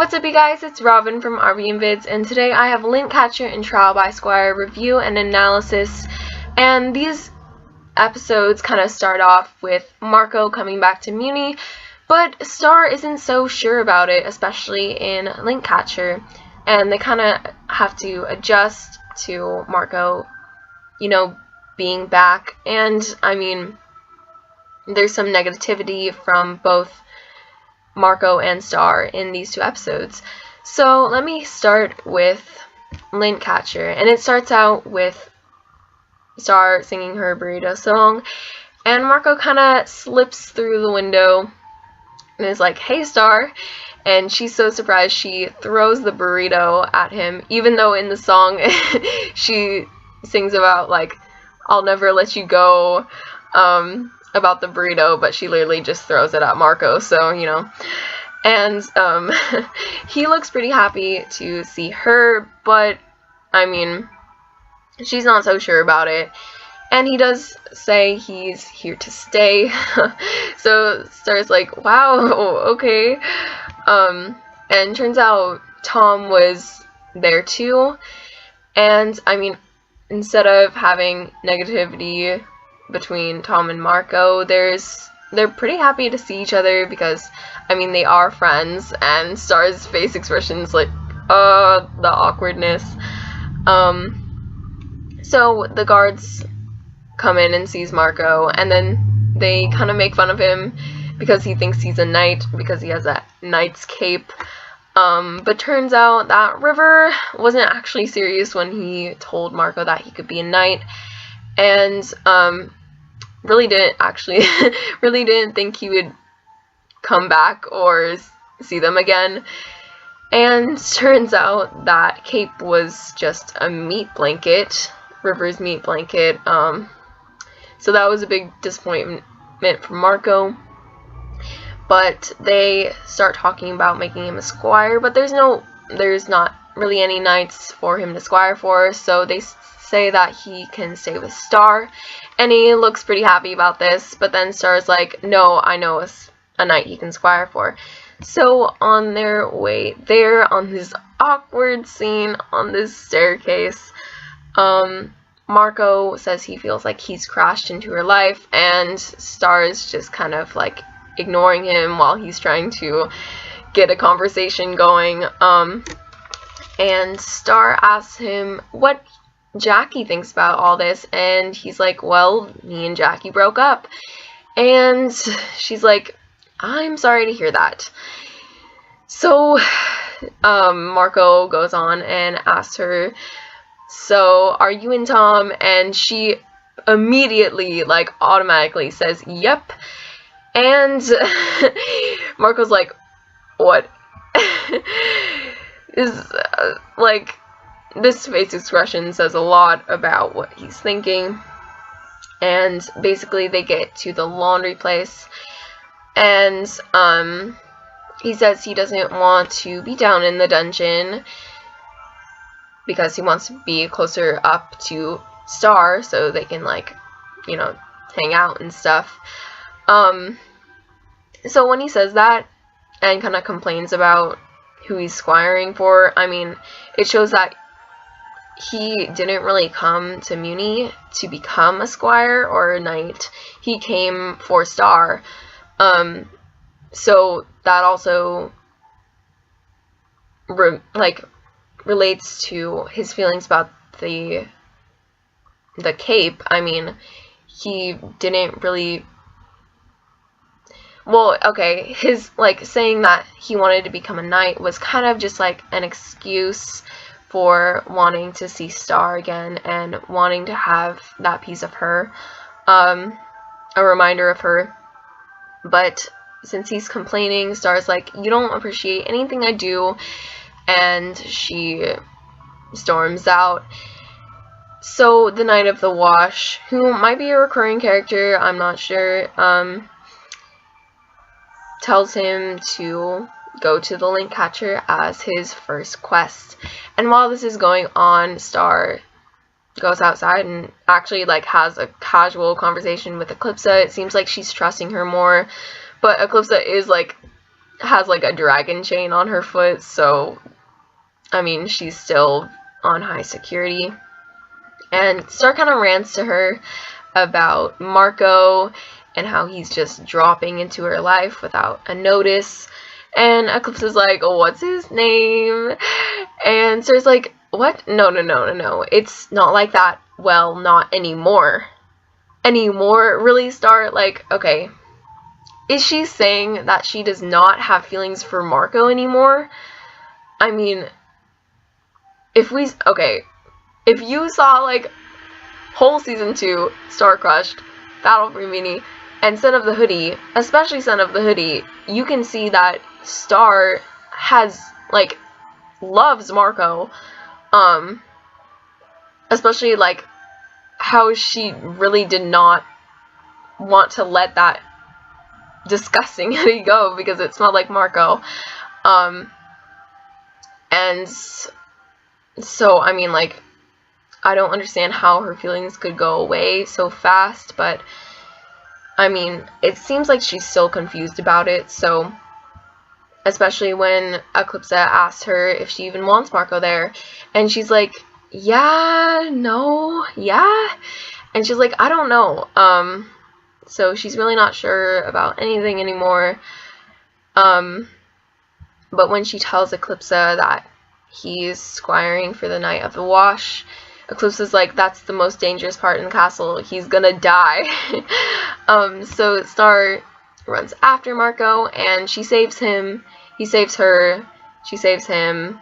what's up you guys, it's Robin from REVIEW+ANALYSIS, and today I have Lint Catcher and Trial by Squire review and analysis. And these episodes kind of start off with Marco coming back to Muni, but Star isn't so sure about it, especially in Lint Catcher, and they kind of have to adjust to Marco, being back. And I mean, there's some negativity from both Marco and Star in these two episodes. So let me start with Lint Catcher, and it starts out with Star singing her burrito song, and Marco kind of slips through the window and is like, "Hey Star," and she's so surprised she throws the burrito at him, even though in the song she sings about like, "I'll never let you go," about the burrito, but she literally just throws it at Marco, so and he looks pretty happy to see her, but I mean, she's not so sure about it, and he does say he's here to stay. So Star's like, wow, okay. And turns out Tom was there too, and I mean, instead of having negativity between Tom and Marco, they're pretty happy to see each other, because I mean, they are friends, and Star's face expression's like, the awkwardness. So the guards come in and sees Marco, and then they kind of make fun of him because he thinks he's a knight because he has that knight's cape. But turns out that River wasn't actually serious when he told Marco that he could be a knight, and really didn't think he would come back or see them again. And turns out that cape was just a meat blanket, River's meat blanket. So that was a big disappointment for Marco. But they start talking about making him a squire, but there's not really any knights for him to squire for, so they say that he can stay with Star, and he looks pretty happy about this. But then Star's like, no, I know a knight he can squire for. So on their way there, on this awkward scene on this staircase, Marco says he feels like he's crashed into her life, and Star's just kind of like ignoring him while he's trying to get a conversation going. And Star asks him what Jackie thinks about all this, and he's like, well, me and Jackie broke up. And she's like, I'm sorry to hear that. So Marco goes on and asks her, so are you and Tom? And she immediately, like, automatically says yep. And Marco's like, what? Like, this face expression says a lot about what he's thinking. And basically they get to the laundry place, and he says he doesn't want to be down in the dungeon because he wants to be closer up to Star so they can, like, hang out and stuff. So when he says that and kind of complains about who he's squiring for, I mean, it shows that he didn't really come to Muni to become a squire or a knight. He came for Star. So that also relates to his feelings about the cape. I mean, he didn't really, well, okay, his, like, saying that he wanted to become a knight was kind of just like an excuse for wanting to see Star again and wanting to have that piece of her, a reminder of her. But since he's complaining, Star's like, you don't appreciate anything I do, and she storms out. So the Knight of the Wash, who might be a recurring character, I'm not sure, tells him to go to the Lint Catcher as his first quest. And while this is going on, Star goes outside and actually, like, has a casual conversation with Eclipsa. It seems like she's trusting her more, but Eclipsa is, like, has like a dragon chain on her foot, so I mean, she's still on high security. And Star kind of rants to her about Marco and how he's just dropping into her life without a notice. And Eclipsa is like, oh, what's his name? And Star's like, what? No. It's not like that. Well, not anymore. Anymore? Really, Star? Like, okay. Is she saying that she does not have feelings for Marco anymore? I mean, if you saw, like, whole season 2, Star Crushed, Battle for Mini, and Son of the Hoodie, especially Son of the Hoodie, you can see that Star loves Marco, especially, like, how she really did not want to let that disgusting hoodie go because it smelled like Marco, and so, I mean, like, I don't understand how her feelings could go away so fast, but, I mean, it seems like she's still confused about it, so, especially when Eclipsa asks her if she even wants Marco there, and she's like, yeah, no, yeah, and she's like, I don't know, so she's really not sure about anything anymore, but when she tells Eclipsa that he's squiring for the night of the wash, Eclipsa's like, that's the most dangerous part in the castle, he's gonna die. So Star runs after Marco, and she saves him, he saves her, she saves him,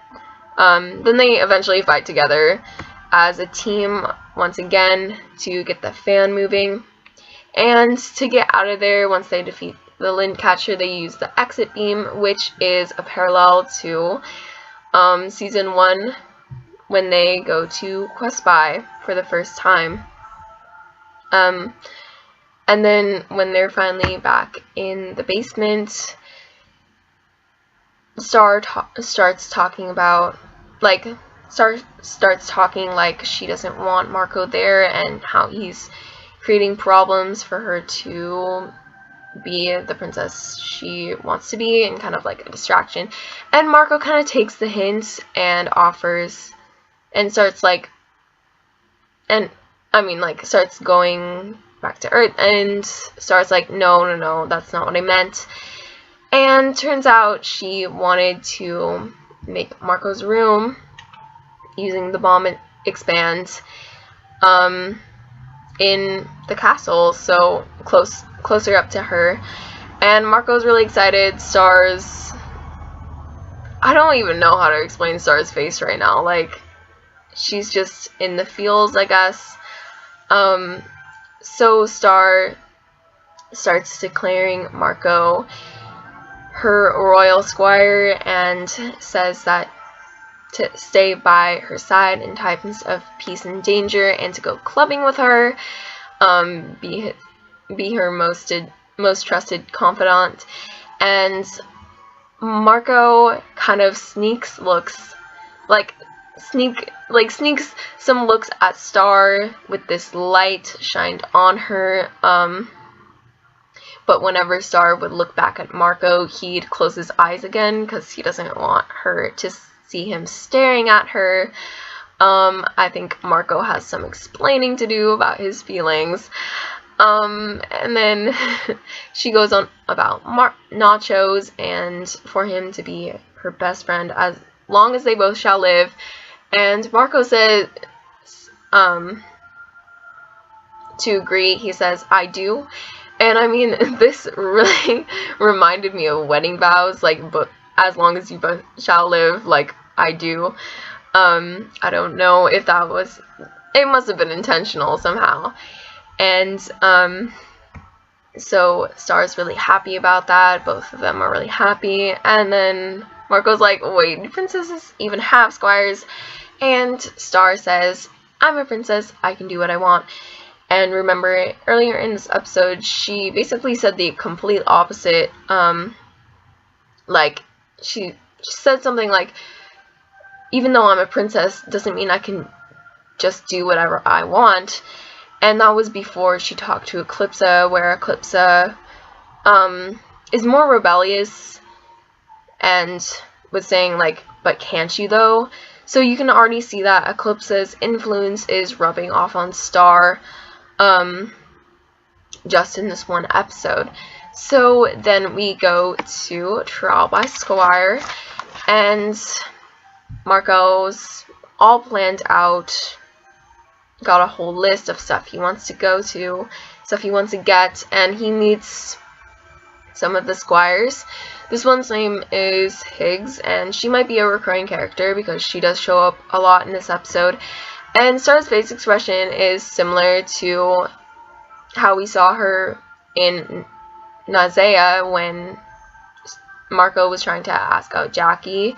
then they eventually fight together as a team once again to get the fan moving, and to get out of there once they defeat the Lint catcher, they use the exit beam, which is a parallel to season 1 when they go to Quest Buy for the first time. And then when they're finally back in the basement, Star starts talking like she doesn't want Marco there and how he's creating problems for her to be the princess she wants to be and kind of like a distraction. And Marco kind of takes the hint and offers and starts like, and I mean like starts going back to Earth, and Star's like, no, that's not what I meant. And turns out she wanted to make Marco's room using the bomb expand in the castle, so closer up to her. And Marco's really excited. Star's, I don't even know how to explain Star's face right now. Like, she's just in the feels, I guess. So Star starts declaring Marco her royal squire and says that to stay by her side in times of peace and danger, and to go clubbing with her, be her most trusted confidant. And Marco kind of sneaks some looks at Star with this light shined on her, but whenever Star would look back at Marco, he'd close his eyes again because he doesn't want her to see him staring at her. I think Marco has some explaining to do about his feelings. And then she goes on about nachos and for him to be her best friend as long as they both shall live. And Marco says, to agree, he says, I do. And I mean, this really reminded me of wedding vows, like, but as long as you both shall live, like, I do. I don't know if that was, it must have been intentional somehow. And, so Star's really happy about that. Both of them are really happy. And then Marco's like, wait, do princesses even have squires? And Star says, I'm a princess, I can do what I want. And remember, earlier in this episode, she basically said the complete opposite. Like, she said something like, even though I'm a princess, doesn't mean I can just do whatever I want. And that was before she talked to Eclipsa, where Eclipsa is more rebellious and was saying like, but can't you though? So you can already see that Eclipsa's influence is rubbing off on Star just in this one episode. So then we go to Trial by Squire, and Marco's all planned out, got a whole list of stuff he wants to go to, stuff he wants to get, and he meets some of the squires. This one's name is Higgs, and she might be a recurring character because she does show up a lot in this episode. And Star's face expression is similar to how we saw her in Nausea when Marco was trying to ask out Jackie.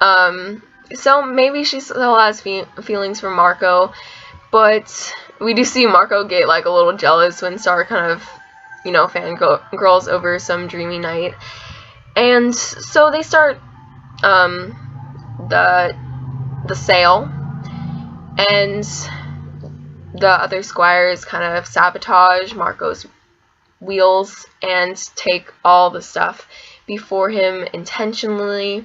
So maybe she still has feelings for Marco, but we do see Marco get like a little jealous when Star kind of, you know, fangirls over some dreamy night. And so they start the sale, and the other squires kind of sabotage Marco's wheels and take all the stuff before him intentionally,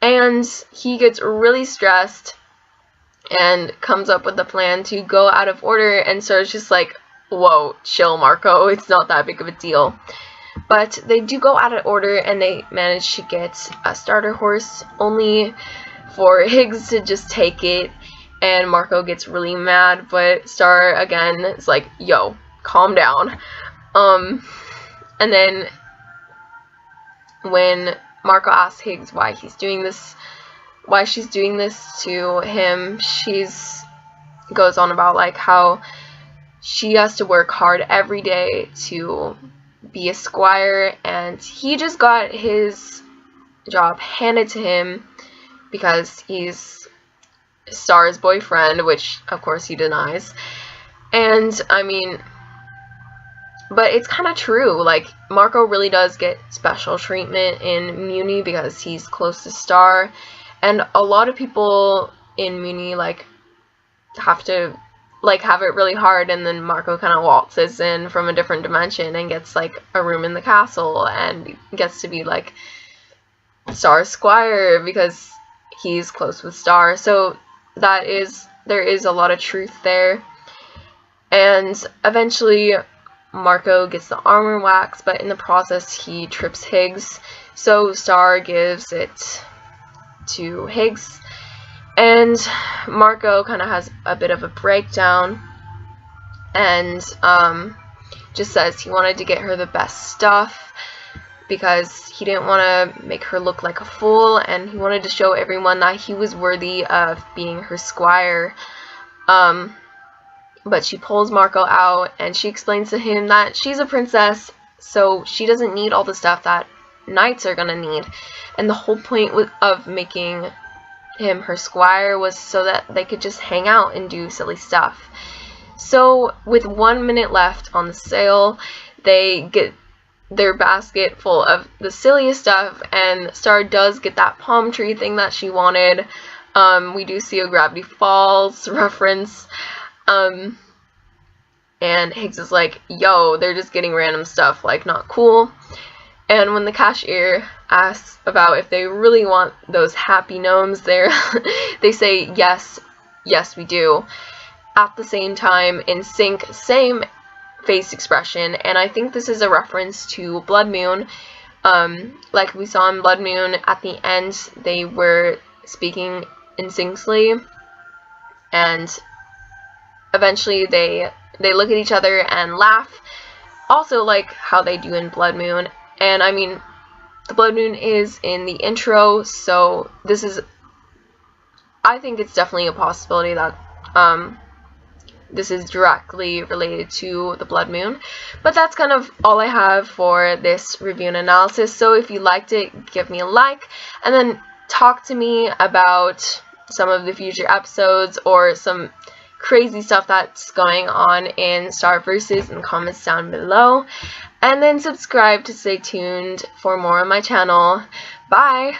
and he gets really stressed and comes up with a plan to go out of order, and Star's just like, whoa, chill Marco, it's not that big of a deal. But they do go out of order, and they manage to get a starter horse, only for Higgs to just take it, and Marco gets really mad, but Star again is like, yo, calm down. And then when Marco asks Higgs why she's doing this to him, she's goes on about like how she has to work hard every day to be a squire, and he just got his job handed to him because he's Star's boyfriend, which of course he denies. And I mean, but it's kind of true, like Marco really does get special treatment in Muni because he's close to Star, and a lot of people in Muni like have to like have it really hard, and then Marco kind of waltzes in from a different dimension and gets like a room in the castle and gets to be like Star's squire because he's close with Star. So there is a lot of truth there. And eventually Marco gets the armor wax, but in the process he trips Higgs, so Star gives it to Higgs. And Marco kind of has a bit of a breakdown and just says he wanted to get her the best stuff because he didn't want to make her look like a fool, and he wanted to show everyone that he was worthy of being her squire. But she pulls Marco out, and she explains to him that she's a princess, so she doesn't need all the stuff that knights are gonna need. And the whole point of making him her squire was so that they could just hang out and do silly stuff. So with 1 minute left on the sale, they get their basket full of the silliest stuff, and Star does get that palm tree thing that she wanted. We do see a Gravity Falls reference, and Higgs is like, yo, they're just getting random stuff, like, not cool. And when the cashier asks about if they really want those happy gnomes there, they say, yes, we do. At the same time, in sync, same face expression, and I think this is a reference to Blood Moon. Like we saw in Blood Moon, at the end, they were speaking in synchly, and eventually they look at each other and laugh, also like how they do in Blood Moon. And I mean, the Blood Moon is in the intro, so this is, I think it's definitely a possibility that this is directly related to the Blood Moon. But that's kind of all I have for this review and analysis. So if you liked it, give me a like, and then talk to me about some of the future episodes or some crazy stuff that's going on in Star Versus in comments down below. And then subscribe to stay tuned for more on my channel. Bye!